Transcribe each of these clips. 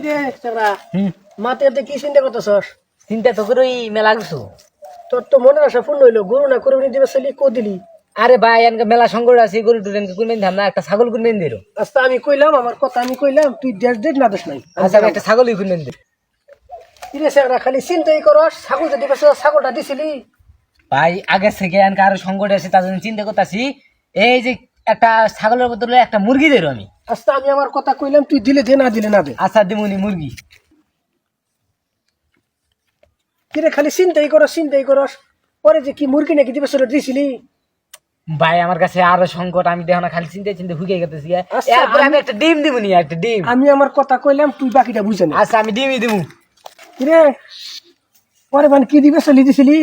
কিরে চাকরা মাতে কি চিন্তা করতেছস? চিন্তা তো করি মেলা কিছু। তোর তো মনে আসা ফোন হইলো গরু না করে দিবে চলি কো দিলি। আরে ভাই এনকে মেলা সংকট আছে, গরু টুরেনকে কুরবানি ধাম না, একটা ছাগল কুরবানি দিরো। আচ্ছা আমি কইলাম আমার কথা আমি কইলাম তুই দেখ না দোষ নাই। আচ্ছা আমি একটা ছাগলই কুরবানি দিই। কিরে চাকরা খালি চিন্তাই করস, ছাগল যদি বেশ ছাগলটা দিছিলি। ভাই আগে থেকে এনকে আরো সংকট আছে, তার জন্য চিন্তা করতেছি। এই যে একটা ছাগলের বদলে একটা মুরগি দেরো আমি। আচ্ছা আমি আমার কথা কইলাম তুই দিলে দে না দিলে না দে। আচ্ছা দিমুনি মুরগি। কিরে খালি চিন্তাই করস পরে যে কি মুরগি নাকি দিবে সেটা দিছিলি। ভাই আমার কাছে আরো সংকট, আমি দেখো না খালি চিন্তা হুকে গেতেছি। আচ্ছা, এরপরে আমি একটা ডিম দিমুনি, একটা ডিম। আমি আমার কথা কইলাম তুই বাকিটা বুঝে না। আচ্ছা আমি ডিমই দিমু। কিরে পরে মানে কি দিবে চলি দিছিলি।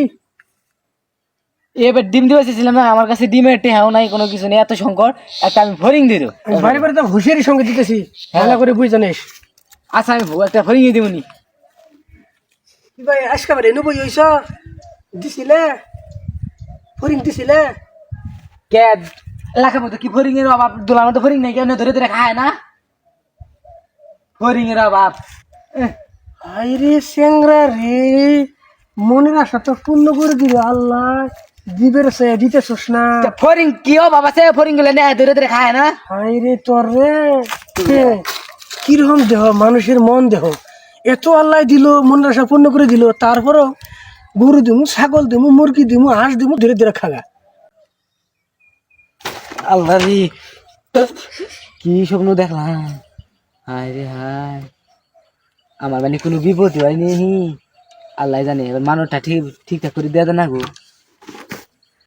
এবার ডিম দিতে চাইছিলাম না, আমার কাছে ডিমের টেহাও নাই, কোনো কিছু নেই, এত সংকট। একটা আমি ফরিং দিল। বাড়ি বাড়ি তো হুঁশিয়ারির সঙ্গে দিতেছি, ভালো করে বুঝ জানিস। আচ্ছা আমি একটা ফরিং দিমুনি। কি ভাই আজকে বারে নবই হইছ দিছিলে ফরিং দিছিলে। কে এলাকার মতো কি ফরিং এর অভাব? দোলার মতো ফরিং নাই, কেন ধরে ধরে খায় না ফরিং এর অভাব। হাই রে চেংরা রে, মনের আশা তো পূর্ণ করে দিবে আল্লাহ, দিবের সে দিতেছস না। ফরিং কি অভাব আছে? ফরিং গুলো নেয় ধরে ধরে খায় না। হাই রে তোর রে কিরকম দেহ, মানুষের মন দেহ, এত আল্লাহ দিল, মনের আশা পূর্ণ করে দিল, তারপরও গরু দিমু, ছাগল দিমু, মুরগি দিমু, হাঁস দিমু, ধীরে ধীরে খাগা। আল্লাহ রে, কি স্বপ্ন দেখলাম। হায় রে হায়, আমার মানে কোনো বিপদ হয়নি। আল্লাহ জানে, এবার মানুষটা ঠিকঠাক করে দেওয়া না গো।